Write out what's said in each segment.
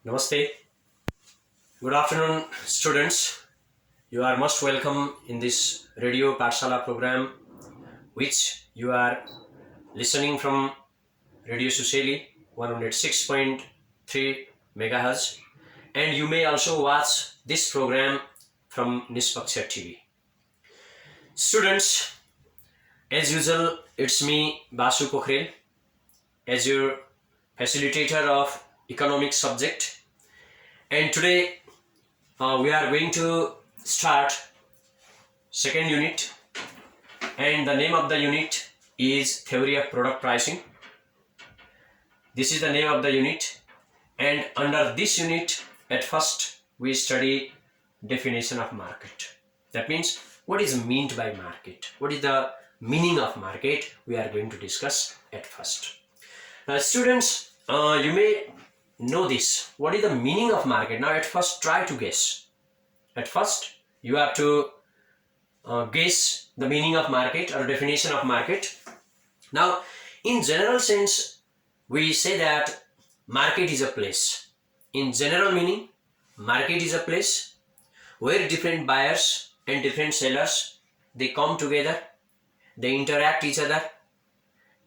Namaste. Good afternoon, students. You are most welcome in this Radio Parshala program, which you are listening from Radio Suseli 106.3 megahertz, and you may also watch this program from Nispaksha TV. Students, as usual, it's me, Basu Pokhrel, as your facilitator of economics subject, and today we are going to start second unit, and the name of the unit is Theory of Product Pricing. This is the name of the unit, and under this unit at first we study definition of market. That means what is meant by market, what is the meaning of market, we are going to discuss at first. Now students, you may know this, what is the meaning of market. Now at first try to guess. At first you have to guess the meaning of market or definition of market. Now in general sense we say that market is a place. In general meaning, market is a place where different buyers and different sellers, they come together, they interact each other,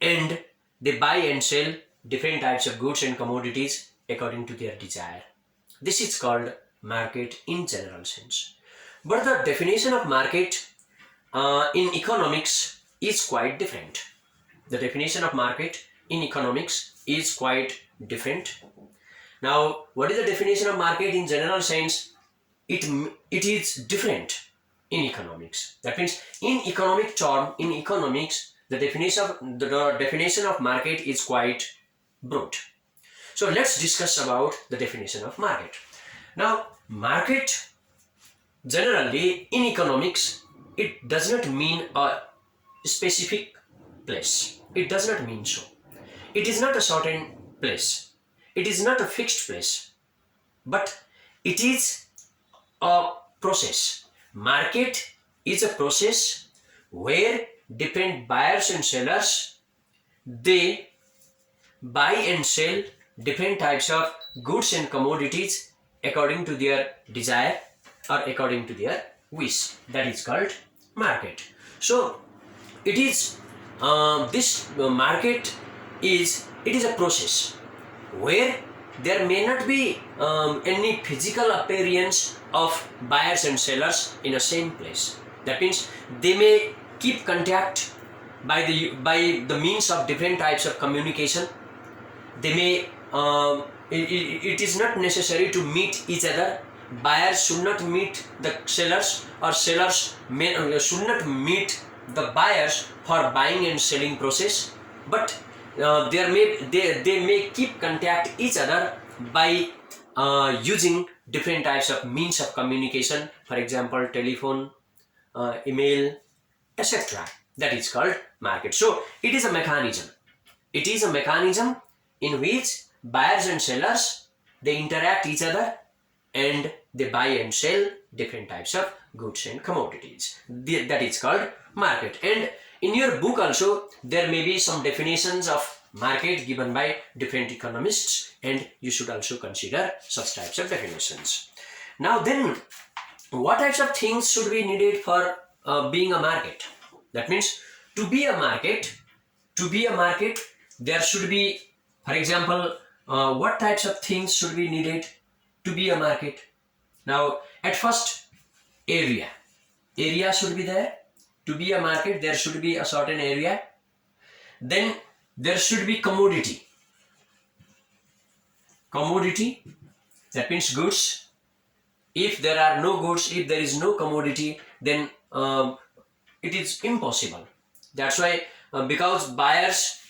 and they buy and sell different types of goods and commodities according to their desire. This is called market in general sense. But the definition of market in economics is quite different. The definition of market in economics is quite different. Now, what is the definition of market in general sense? It is different in economics. That means in economic term, in economics, the definition of market is quite broad. So let's discuss about the definition of market. Now, market generally in economics, it does not mean a specific place. It does not mean so. It is not a certain place. It is not a fixed place. But it is a process. Market is a process where different buyers and sellers, they buy and sell different types of goods and commodities according to their desire or according to their wish. That is called market. So it is this market is a process where there may not be any physical appearance of buyers and sellers in the same place. That means they may keep contact by the means of different types of communication. They may it is not necessary to meet each other. Buyers should not meet the sellers, or sellers should not meet the buyers for buying and selling process. But they may keep contact each other by using different types of means of communication, for example telephone, email, etc. That is called market. So it is a mechanism. It is a mechanism in which buyers and sellers, they interact each other and they buy and sell different types of goods and commodities. That is called market. And in your book also there may be some definitions of market given by different economists, and you should also consider such types of definitions. Now then, what types of things should be needed for being a market? That means to be a market, there should be, for example, what types of things should be needed to be a market? Now at first, area should be there. To be a market, there should be a certain area. Then there should be commodity, that means goods. If there are no goods, if there is no commodity, then it is impossible. That's why because buyers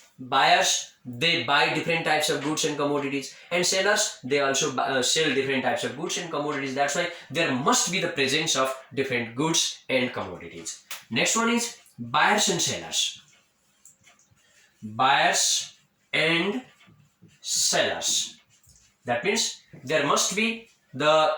they buy different types of goods and commodities, and sellers, they also sell different types of goods and commodities. That's why there must be the presence of different goods and commodities. Next one is buyers and sellers. Buyers and sellers. That means there must be the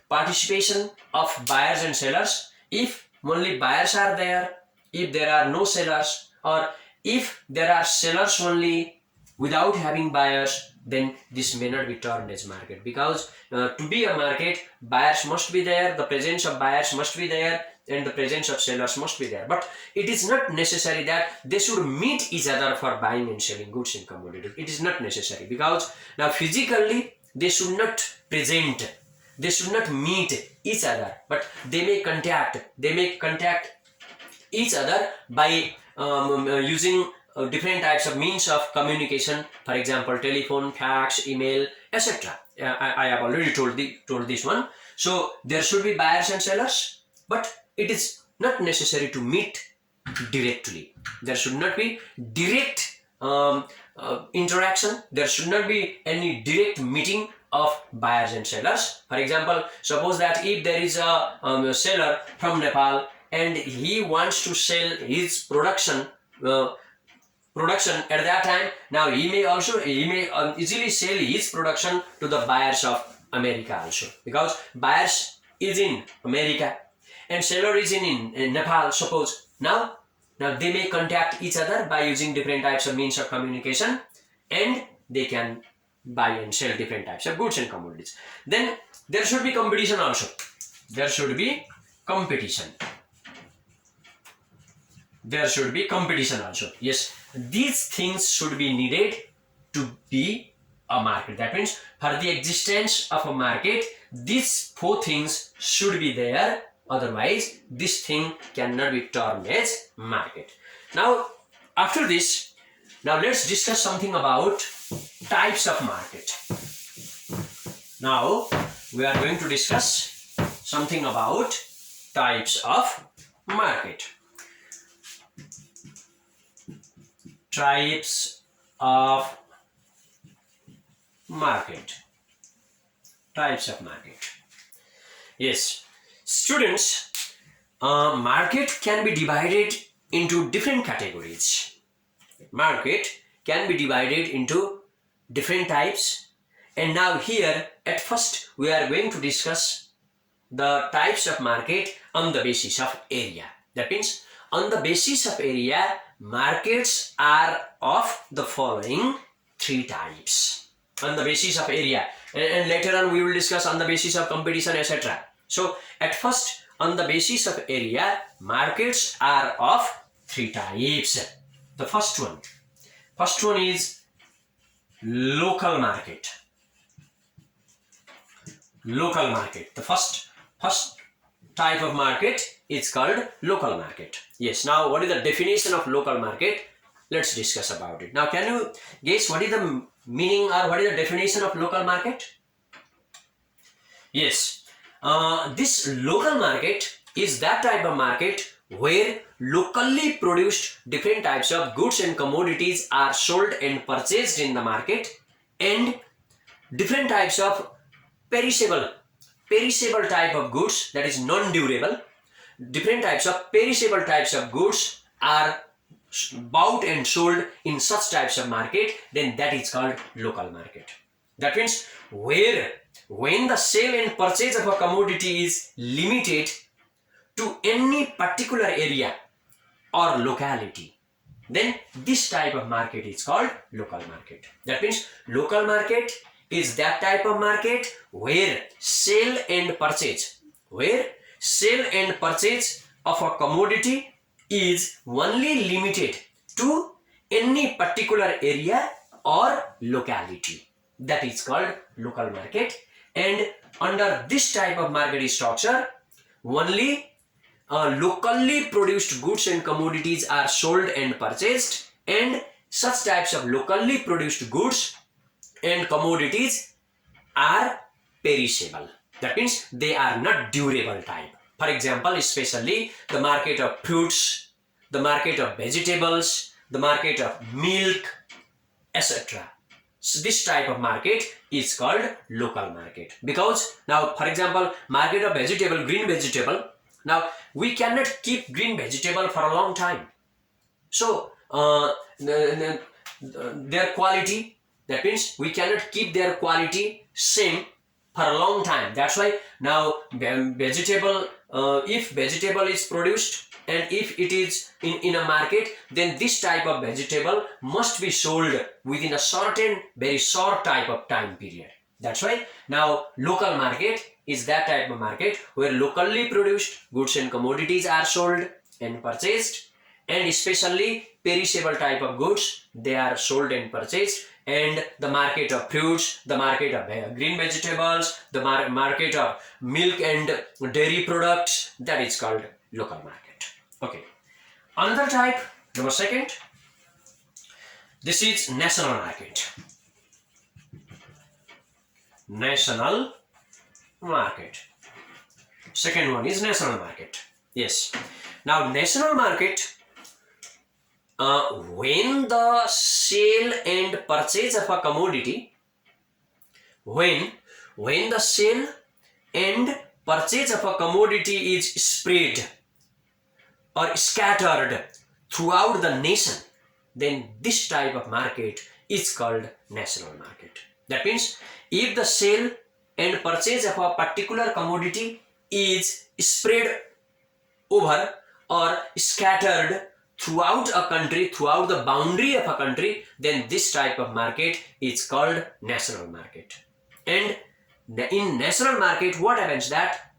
participation of buyers and sellers. If only buyers are there, if there are no sellers, or if there are sellers only, without having buyers, then this may not be termed as market, because to be a market, buyers must be there, the presence of buyers must be there, and the presence of sellers must be there. But it is not necessary that they should meet each other for buying and selling goods and commodities. It is not necessary, because now physically they should not present, they should not meet each other, but they may contact each other by using different types of means of communication, for example telephone, fax, email, etc. I have already told this one. So there should be buyers and sellers, but it is not necessary to meet directly. There should not be direct interaction, there should not be any direct meeting of buyers and sellers. For example, suppose that if there is a seller from Nepal and he wants to sell his production at that time, now he may easily sell his production to the buyers of America also, because buyers is in America and seller is in Nepal, suppose. Now they may contact each other by using different types of means of communication, and they can buy and sell different types of goods and commodities. Then there should be competition also. There should be competition. There should be competition also. Yes, these things should be needed to be a market. That means for the existence of a market, these four things should be there. Otherwise, this thing cannot be termed as market. Now, after this, now let's discuss something about types of market. Now, we are going to discuss something about types of market. Types of market. Types of market. Yes, students, market can be divided into different categories. Market can be divided into different types, and now here at first we are going to discuss the types of market on the basis of area. That means on the basis of area, markets are of the following three types. On the basis of area, and later on we will discuss on the basis of competition, etc. So at first, on the basis of area, markets are of three types. The first one is local market. Local market. The first type of market is called local market. Yes, now what is the definition of local market? Let's discuss about it. Now can you guess what is the meaning or what is the definition of local market? Yes, this local market is that type of market where locally produced different types of goods and commodities are sold and purchased in the market, and different types of perishable type of goods, that is non-durable, different types of perishable types of goods are bought and sold in such types of market, then that is called local market. That means when the sale and purchase of a commodity is limited to any particular area or locality, then this type of market is called local market. That means local market is that type of market where sale and purchase of a commodity is only limited to any particular area or locality. That is called local market. And under this type of market structure, only locally produced goods and commodities are sold and purchased, and such types of locally produced goods and commodities are perishable. That means they are not durable type. For example, especially the market of fruits, the market of vegetables, the market of milk, etc. So this type of market is called local market. Because now, for example, market of vegetable, green vegetable, now we cannot keep green vegetable for a long time. So their quality, that means we cannot keep their quality same for a long time. That's why now vegetable, if vegetable is produced and if it is in a market, then this type of vegetable must be sold within a certain very short type of time period. That's why now local market is that type of market where locally produced goods and commodities are sold and purchased, and especially perishable type of goods, they are sold and purchased. And the market of fruits, the market of green vegetables, the market of milk and dairy products, that is called local market. Okay. Another type, number second, this is national market. National market. Second one is national market. Yes. Now national market, when the sale and purchase of a commodity, when the sale and purchase of a commodity is spread or scattered throughout the nation, then this type of market is called national market. That means if the sale and purchase of a particular commodity is spread over or scattered throughout a country, throughout the boundary of a country, then this type of market is called national market. And in national market, what happens that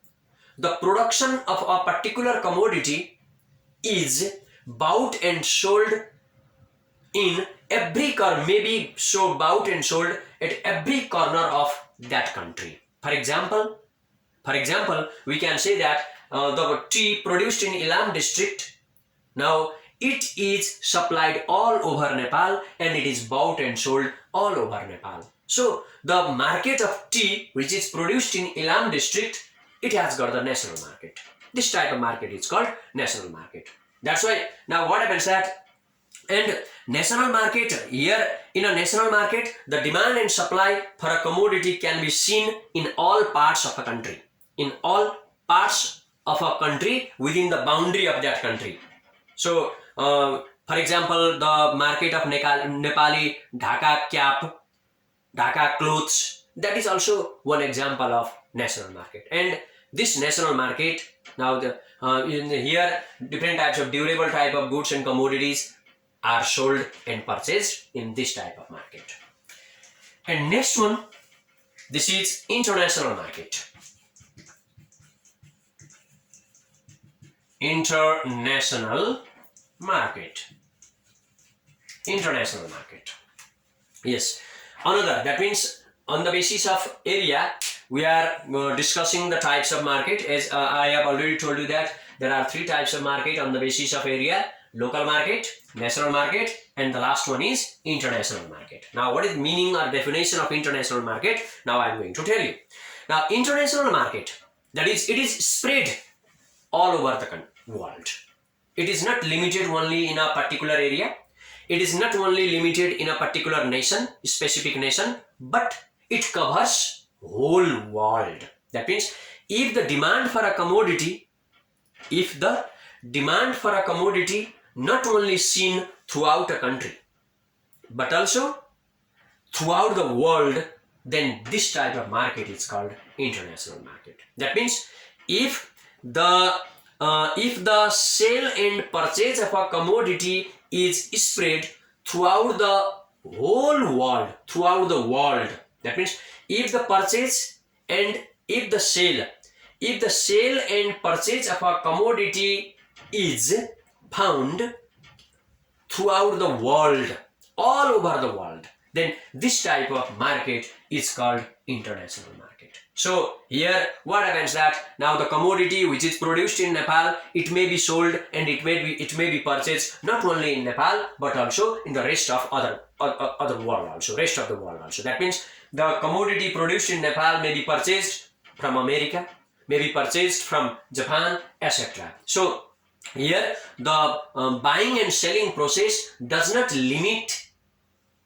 the production of a particular commodity is bought and sold in every corner, maybe so bought and sold at every corner of that country. For example, we can say that the tea produced in Ilam district, now it is supplied all over Nepal and it is bought and sold all over Nepal. So the market of tea which is produced in Ilam district, it has got the national market. This type of market is called national market. That's why now what happens that, and national market, here in a national market, the demand and supply for a commodity can be seen in all parts of a country. In all parts of a country within the boundary of that country. So, for example, the market of Nepali Dhaka cap, Dhaka clothes, that is also one example of national market. And this national market, now here different types of durable type of goods and commodities are sold and purchased in this type of market. And next one, this is international market. International market. International market. Yes. Another, that means on the basis of area, we are discussing the types of market. As I have already told you that there are three types of market on the basis of area: local market, national market, and the last one is international market. Now, what is meaning or definition of international market? Now, I am going to tell you. Now, international market, that is, it is spread all over the world. It is not limited only in a particular area. It is not only limited in a particular nation, specific nation, but it covers whole world. That means if the demand for a commodity, not only seen throughout a country, but also throughout the world, then this type of market is called international market. That means if the sale and purchase of a commodity is spread throughout the whole world, that means if the purchase and if the sale and purchase of a commodity is found throughout the world, all over the world, then this type of market is called international market. So here what happens that now the commodity which is produced in Nepal, it may be sold and it may be purchased not only in Nepal but also in the rest of other world also, rest of the world also. That means the commodity produced in Nepal may be purchased from America, may be purchased from Japan, etc. So here the buying and selling process does not limit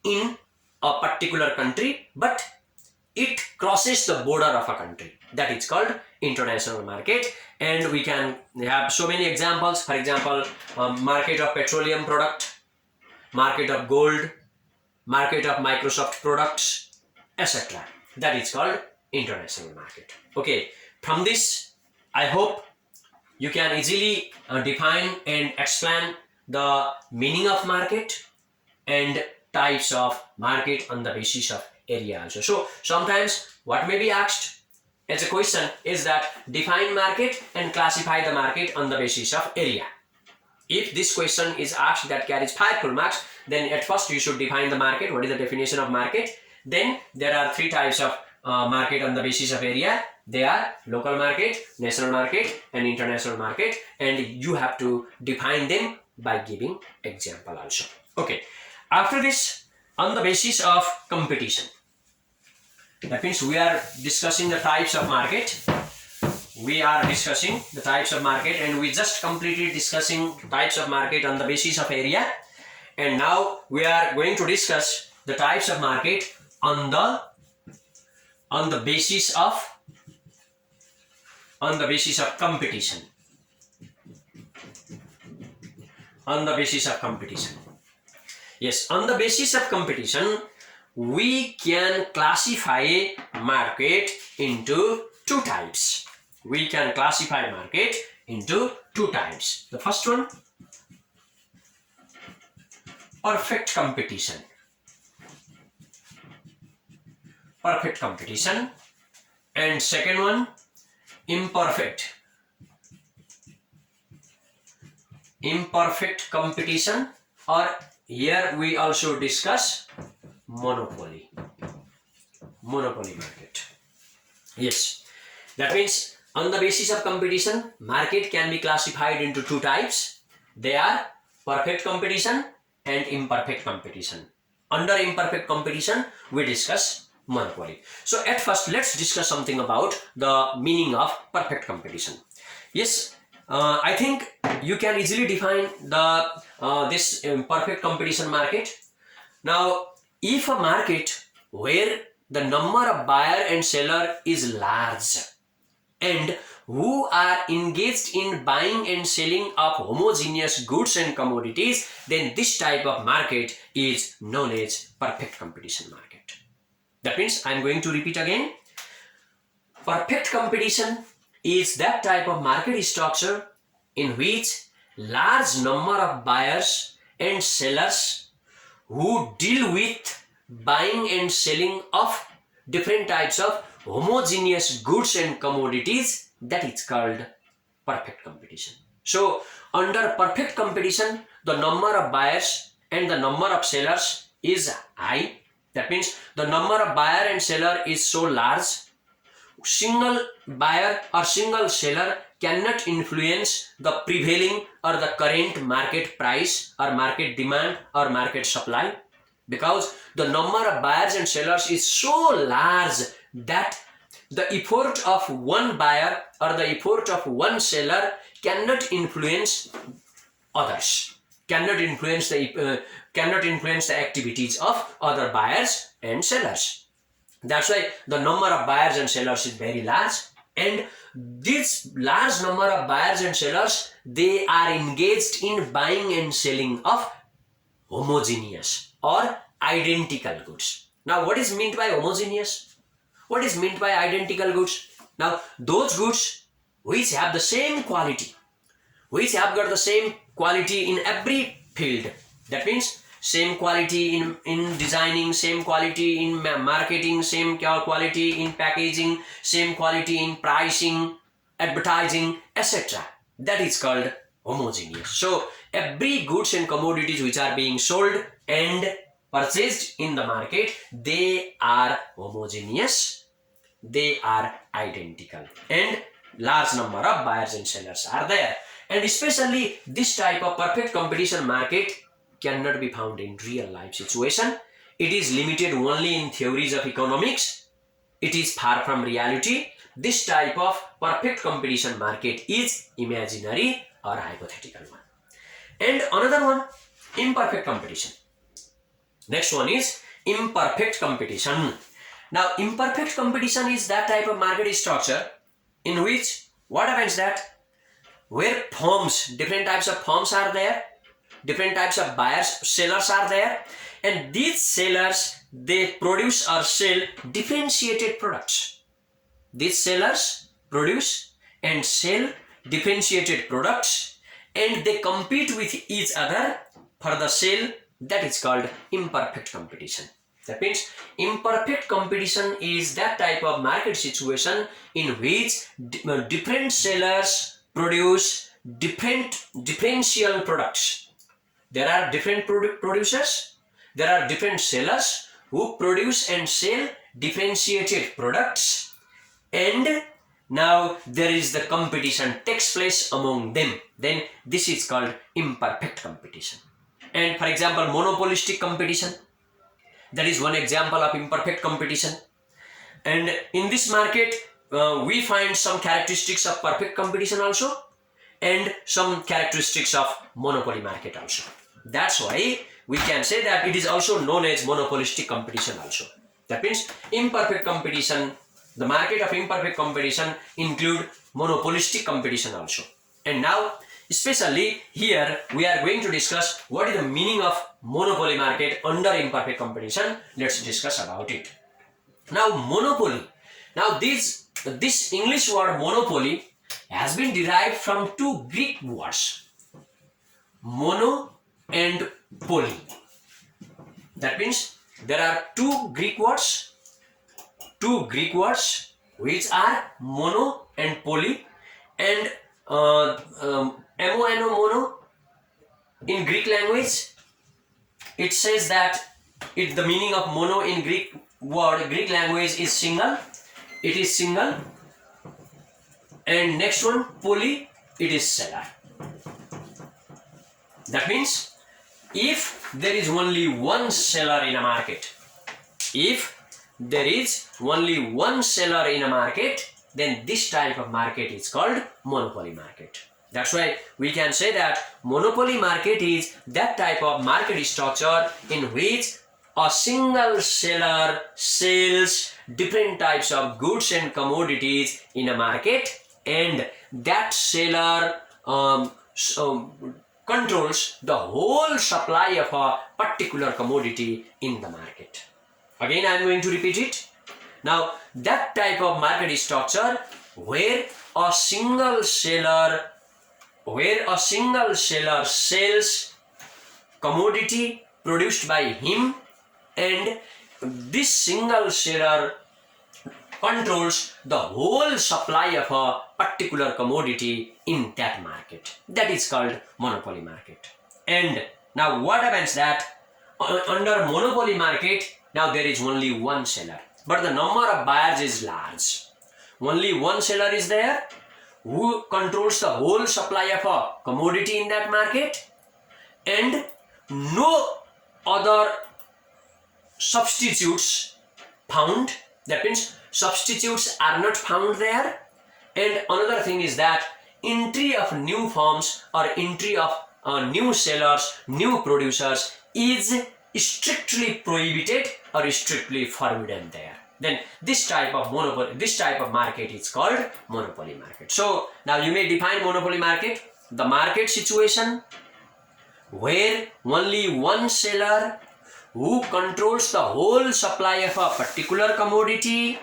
in a particular country, but it crosses the border of a country. That is called international market. And we can have so many examples. For example, market of petroleum product, market of gold, market of Microsoft products, etc. That is called international market. Okay, from this, I hope you can easily define and explain the meaning of market and types of market on the basis of area also. So sometimes what may be asked as a question is that define market and classify the market on the basis of area. If this question is asked that carries 5 full marks, then at first you should define the market. What is the definition of market? Then there are 3 types of market on the basis of area. They are local market, national market, and international market, and you have to define them by giving example also. Okay. After this, on the basis of competition, that means we are discussing the types of market. We are discussing the types of market, and we just completed discussing types of market on the basis of area, and now we are going to discuss the types of market on the basis of competition. On the basis of competition. Yes, on the basis of competition, we can classify market into 2 types. We can classify market into 2 types. The first one, perfect competition. Perfect competition. And second one, imperfect. Imperfect competition, or here we also discuss monopoly. Monopoly market. Yes, that means on the basis of competition, market can be classified into 2 types. They are perfect competition and imperfect competition. Under imperfect competition, we discuss monopoly. So at first, let's discuss something about the meaning of perfect competition. Yes, I think you can easily define the this perfect competition market. Now, if a market where the number of buyer and seller is large and who are engaged in buying and selling of homogeneous goods and commodities, then this type of market is known as perfect competition market. That means I am going to repeat again. Perfect competition is that type of market structure in which large number of buyers and sellers who deal with buying and selling of different types of homogeneous goods and commodities, that is called perfect competition. So under perfect competition, the number of buyers and the number of sellers is high. That means the number of buyer and seller is so large, single buyer or single seller cannot influence the prevailing or the current market price or market demand or market supply, because the number of buyers and sellers is so large that the effort of one buyer or the effort of one seller cannot influence others, cannot influence the activities of other buyers and sellers. That's why the number of buyers and sellers is very large, and this large number of buyers and sellers, they are engaged in buying and selling of homogeneous or identical goods. Now, what is meant by homogeneous? What is meant by identical goods? Now, those goods which have the same quality, which have got the same quality in every field. That means same quality in designing, same quality in marketing, same quality in packaging, same quality in pricing, advertising, etc. That is called homogeneous. So every goods and commodities which are being sold and purchased in the market, they are homogeneous, they are identical, and large number of buyers and sellers are there. And especially this type of perfect competition market cannot be found in real life situation. It is limited only in theories of economics. It is far from reality. This type of perfect competition market is imaginary or hypothetical one. And another one, imperfect competition. Next one is imperfect competition. Now, imperfect competition is that type of market structure in which what happens that where firms, different types of firms are there, different types of buyers, sellers are there, and these sellers, they produce or sell differentiated products. these sellers produce and sell differentiated products and they compete with each other for the sale. That is called imperfect competition. That means imperfect competition is that type of market situation in which different sellers produce differential products. There are different producers, there are different sellers who produce and sell differentiated products, and now there is the competition takes place among them. Then this is called imperfect competition. And for example, monopolistic competition, that is one example of imperfect competition. And in this market we find some characteristics of perfect competition also and some characteristics of monopoly market also. That's why we can say that it is also known as monopolistic competition also. That means imperfect competition, the market of imperfect competition include monopolistic competition also. And now especially here we are going to discuss what is the meaning of monopoly market under imperfect competition. Let's discuss about it. Now monopoly. Now this English word monopoly has been derived from two Greek words, mono and poly. That means there are two Greek words which are mono and poly, and mono in Greek language it says that the meaning of mono in Greek language is single. It is single. And next one, poly, it is seller. That means if there is only one seller in a market, then this type of market is called monopoly market. That's why we can say that monopoly market is that type of market structure in which a single seller sells different types of goods and commodities in a market, and that seller controls the whole supply of a particular commodity in the market. Again, I am going to repeat it. Now, that type of market structure where a single seller sells commodity produced by him, and this single seller controls the whole supply of a particular commodity in that market. That is called monopoly market. And now what happens that under monopoly market, now there is only one seller, but the number of buyers is large. Only one seller is there who controls the whole supply of a commodity in that market, and no other substitutes found. That means substitutes are not found there. And another thing is that entry of new firms or entry of new sellers, new producers is strictly prohibited or strictly forbidden there. Then this type of market is called monopoly market. So now you may define monopoly market: the market situation where only one seller who controls the whole supply of a particular commodity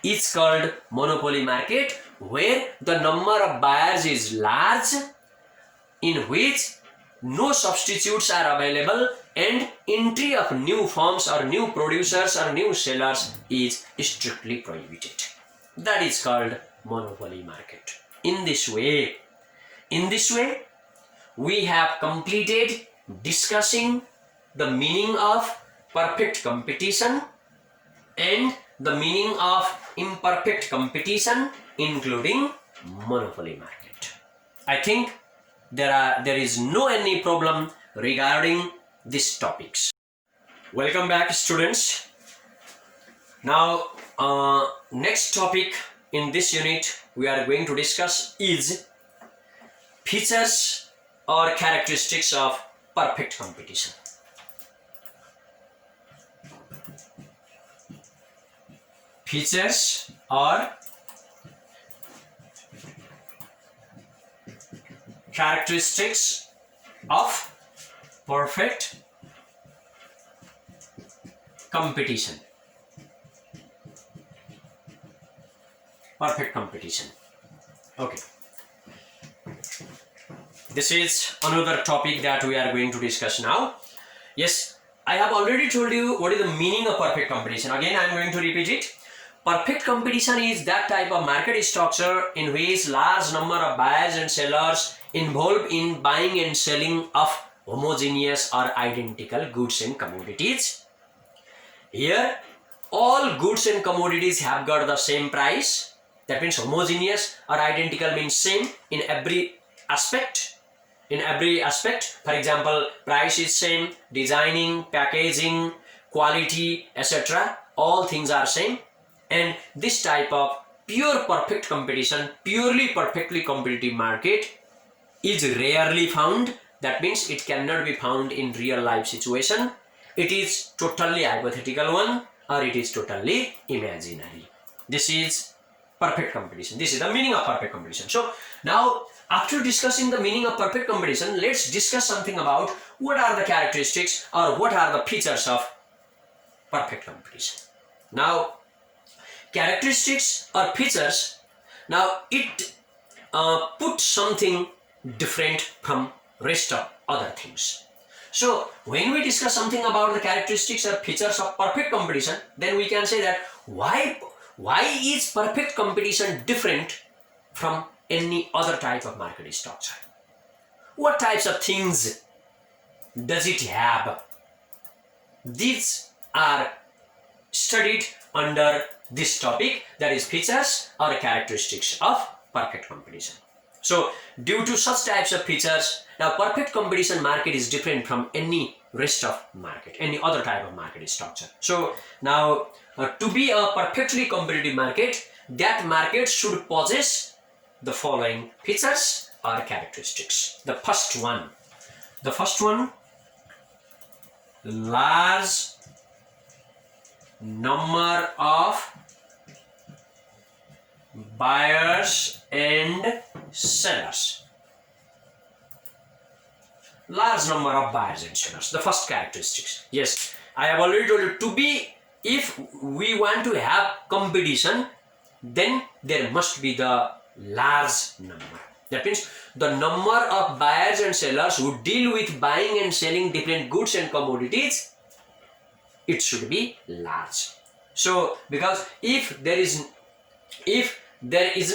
is called monopoly market, where the number of buyers is large, in which no substitutes are available, and entry of new firms or new producers or new sellers is strictly prohibited. That is called monopoly market. In this way, we have completed discussing the meaning of perfect competition and the meaning of imperfect competition, including monopoly market. I think there is no any problem regarding these topics. Welcome back, students. Now next topic in this unit we are going to discuss is features or characteristics of perfect competition. Features or characteristics of perfect competition. perfect competition. Okay. This is another topic that we are going to discuss now. Yes, I have already told you what is the meaning of perfect competition. Again, I am going to repeat it. Perfect competition is that type of market structure in which large number of buyers and sellers involved in buying and selling of homogeneous or identical goods and commodities. Here, all goods and commodities have got the same price. That means homogeneous or identical means same in every aspect. For example, price is same, designing, packaging, quality, etc. All things are same. And this type of pure perfect competition, purely perfectly competitive market is rarely found. That means it cannot be found in real life situation. It is totally hypothetical one, or it is totally imaginary. This is perfect competition. This is the meaning of perfect competition. So now, after discussing the meaning of perfect competition, let's discuss something about what are the characteristics or what are the features of perfect competition. Now, characteristics or features, now it puts something different from rest of other things. So when we discuss something about the characteristics or features of perfect competition, then we can say that why is perfect competition different from any other type of market structure? What types of things does it have? These are studied under this topic, that is features or characteristics of perfect competition. So due to such types of features, now perfect competition market is different from any rest of market, any other type of market structure. So now to be a perfectly competitive market, that market should possess the following features or characteristics. The first one, large number of buyers and sellers. Large number of buyers and sellers. The first characteristics. Yes, I have already told you, if we want to have competition, then there must be the large number. That means the number of buyers and sellers who deal with buying and selling different goods and commodities, it should be large. So because if there is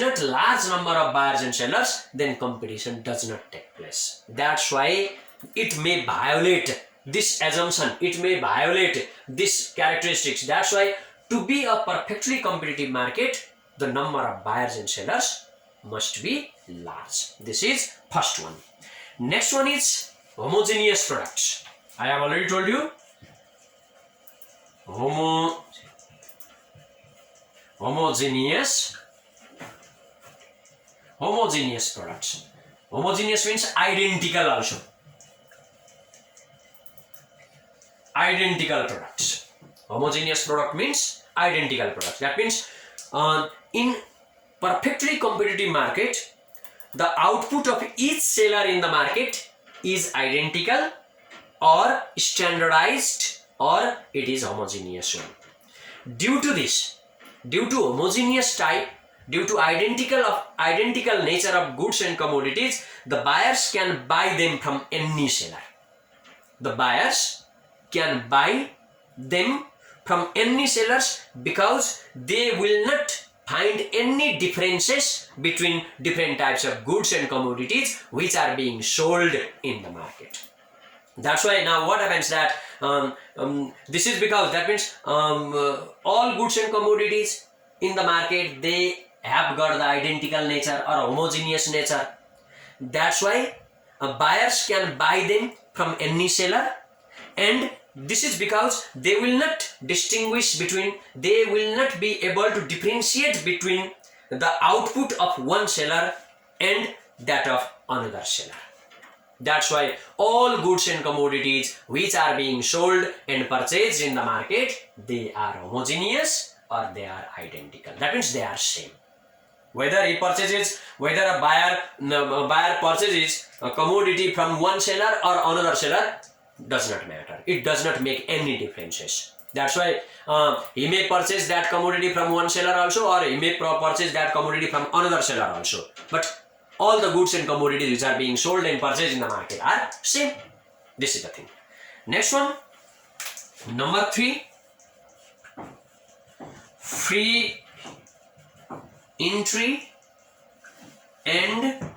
not large number of buyers and sellers, then competition does not take place. That's why it may violate this assumption, it may violate this characteristics. That's why to be a perfectly competitive market, the number of buyers and sellers must be large. This is first one. Next one is homogeneous products. I have already told you homogeneous products. Homogeneous means identical also. Identical products. Homogeneous product means identical products. That means in perfectly competitive market, the output of each seller in the market is identical or standardized, or it is homogeneous one. Due to this, due to homogeneous type, due to identical nature of goods and commodities, the buyers can buy them from any seller. The buyers can buy them from any sellers because they will not find any differences between different types of goods and commodities which are being sold in the market. That's why now what happens that this is because that means all goods and commodities in the market, they have got the identical nature or homogeneous nature. That's why buyers can buy them from any seller, and this is because they will not distinguish between, they will not be able to differentiate between the output of one seller and that of another seller. That's why all goods and commodities which are being sold and purchased in the market, they are homogeneous or they are identical. That means they are same. Whether a buyer purchases a commodity from one seller or another seller, does not matter. It does not make any differences. That's why he may purchase that commodity from one seller also, or he may purchase that commodity from another seller also. But all the goods and commodities which are being sold and purchased in the market are same. This is the thing. Next one, number 3, free entry and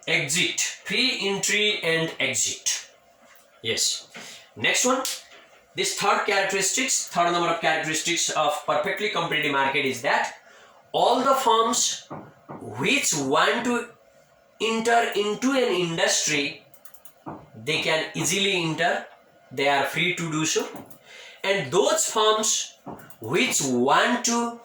exit. Free entry and exit. Yes. Next one, this third number of characteristics of perfectly competitive market is that all the firms which want to enter into an industry, they can easily enter, they are free to do so. And those firms which want to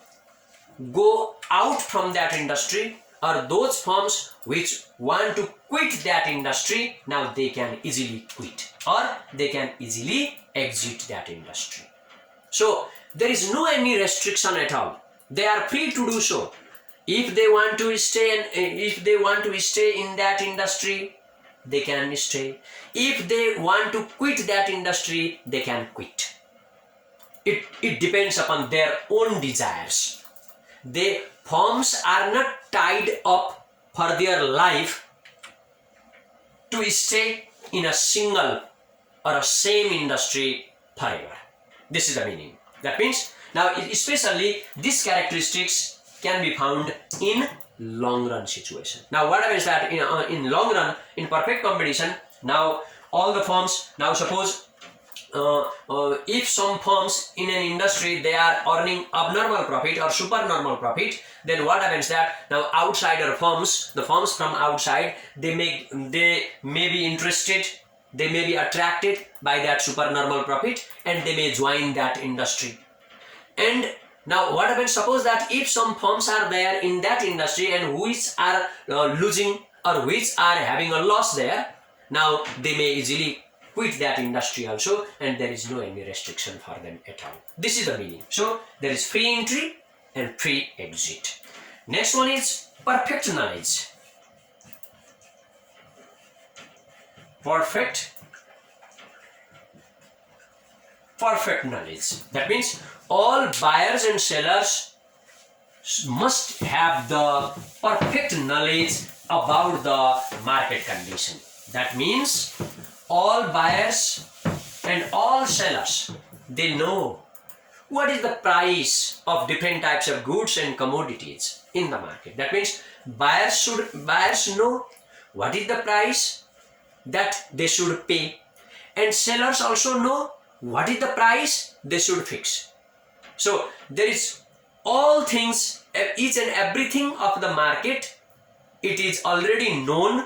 go out from that industry, or those firms which want to quit that industry, now they can easily quit, or they can easily exit that industry. So there is no any restriction at all. They are free to do so. If they want to stay, and if they want to stay in that industry, they can stay. If they want to quit that industry, they can quit. It depends upon their own desires. The firms are not tied up for their life to stay in a single or a same industry forever. This is the meaning. That means now especially these characteristics can be found in long run situation. Now what happens that in long run, in perfect competition, now all the firms, now suppose if some firms in an industry they are earning abnormal profit or supernormal profit, then what happens that now outsider firms, the firms from outside, they may be interested, they may be attracted by that supernormal profit, and they may join that industry. And now what happens, suppose that if some firms are there in that industry and which are losing or which are having a loss there, now they may easily quit that industry also, and there is no any restriction for them at all. This is the meaning. So there is free entry and free exit. Next one is perfect knowledge. Perfect knowledge. That means all buyers and sellers must have the perfect knowledge about the market condition. That means all buyers and all sellers, they know what is the price of different types of goods and commodities in the market. That means buyers know what is the price that they should pay, and sellers also know what is the price they should fix. So there is all things, each and everything of the market, it is already known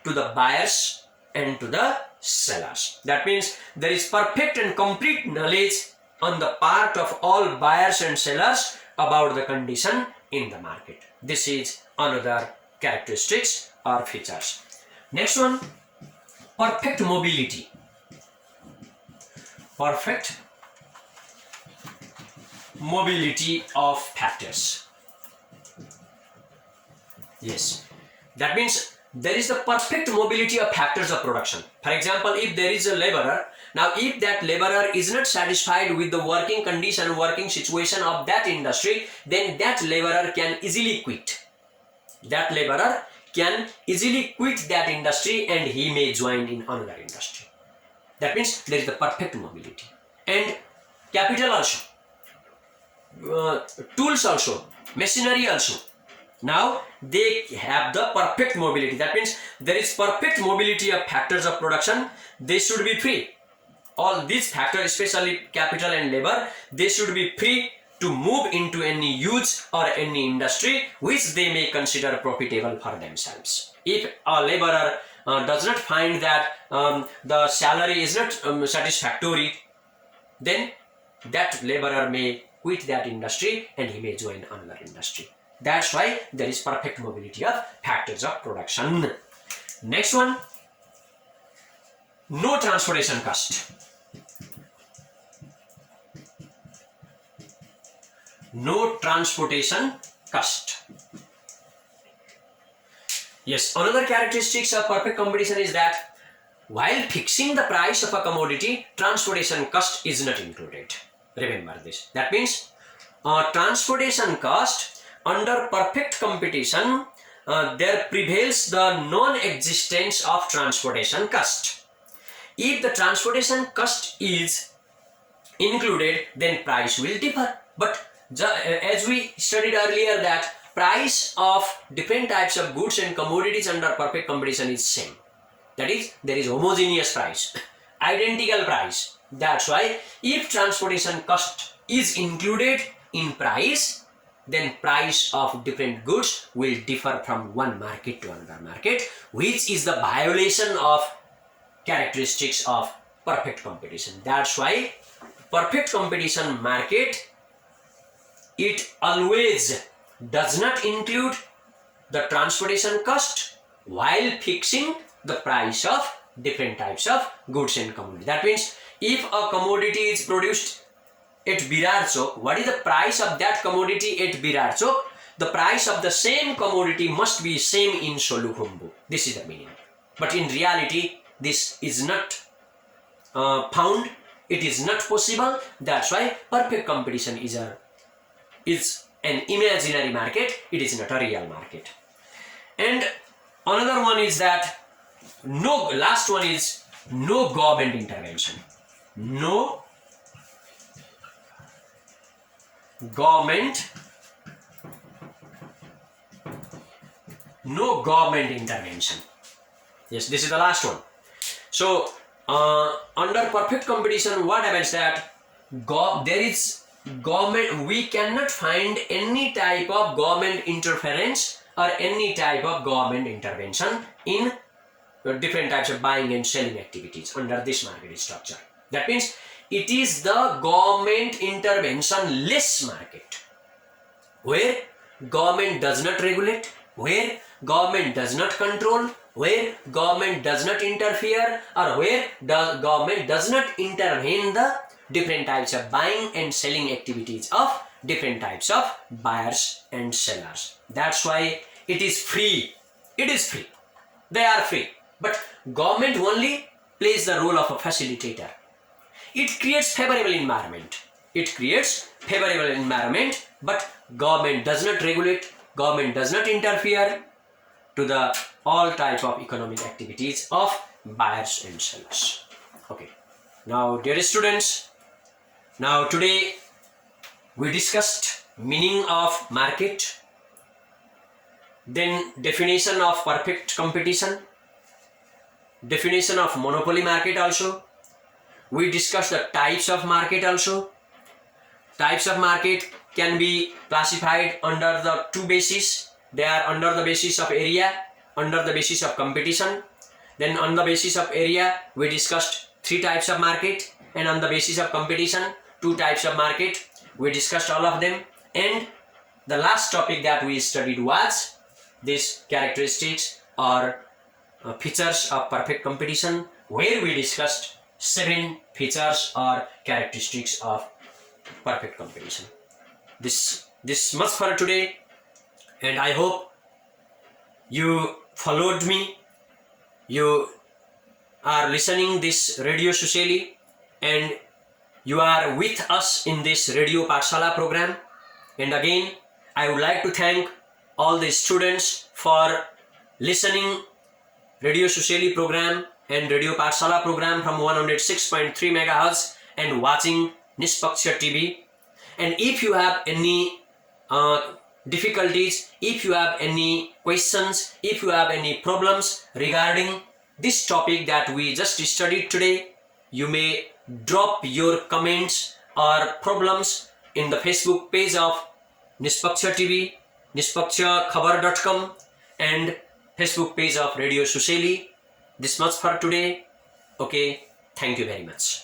to the buyers and to the sellers. That means there is perfect and complete knowledge on the part of all buyers and sellers about the condition in the market. This is another characteristics or features. Next one, perfect mobility. Perfect mobility of factors. Yes, that means there is the perfect mobility of factors of production. For example, if there is a laborer, now if that laborer is not satisfied with the working condition, working situation of that industry, then that laborer can easily quit. That laborer can easily quit that industry and he may join in another industry. That means there is the perfect mobility. And capital also, tools also, machinery also. Now they have the perfect mobility. That means there is perfect mobility of factors of production. They should be free. All these factors, especially capital and labor, they should be free to move into any use or any industry which they may consider profitable for themselves. If a laborer does not find that the salary is not satisfactory, then that laborer may quit that industry and he may join another industry. That's why there is perfect mobility of factors of production. Next one, no transportation cost. No transportation cost. Yes, another characteristics of perfect competition is that while fixing the price of a commodity, transportation cost is not included. Remember this. That means transportation cost under perfect competition, there prevails the non-existence of transportation cost. If the transportation cost is included, then price will differ. But as we studied earlier, that price of different types of goods and commodities under perfect competition is same. That is, there is homogeneous price, identical price. That's why if transportation cost is included in price, then price of different goods will differ from one market to another market, which is the violation of characteristics of perfect competition. That's why perfect competition market, it always does not include the transportation cost while fixing the price of different types of goods and commodities. That means if a commodity is produced at Virar Chowk, what is the price of that commodity at Virar Chowk? The price of the same commodity must be same in Solukhumbu. This is the meaning. But in reality, this is not found. It is not possible. That's why perfect competition is an imaginary market. It is not a real market. And another one is that last one is no government intervention. No government intervention. Yes, this is the last one. So under perfect competition, what happens that there is government, we cannot find any type of government interference or any type of government intervention in different types of buying and selling activities under this market structure. That means it is the government intervention less market, where government does not regulate, where government does not control, where government does not interfere, or where the government does not intervene the different types of buying and selling activities of different types of buyers and sellers. That's why it is free. It is free. They are free. But government only plays the role of a facilitator. It creates favorable environment. It creates favorable environment, but government does not regulate, government does not interfere to the all type of economic activities of buyers and sellers. Okay. Now, dear students, now today we discussed meaning of market, then definition of perfect competition, definition of monopoly market also. We discussed the types of market also. Types of market can be classified under the two bases. They are under the basis of area, under the basis of competition. Then on the basis of area, we discussed three types of market, and on the basis of competition, two types of market. We discussed all of them. And the last topic that we studied was these characteristics or features of perfect competition, where we discussed 7 features or characteristics of perfect competition. This much for today, and I hope you followed me. You are listening this Radio Socially, and you are with us in this Radio Pathshala program. And again, I would like to thank all the students for listening Radio Socially program and Radio Pathshala program from 106.3 MHz and watching Nispaksha TV. And if you have any difficulties, if you have any questions, if you have any problems regarding this topic that we just studied today, you may drop your comments or problems in the Facebook page of Nispaksha TV, nispakshakhabar.com, and Facebook page of Radio Socially. This much for today. Okay, thank you very much.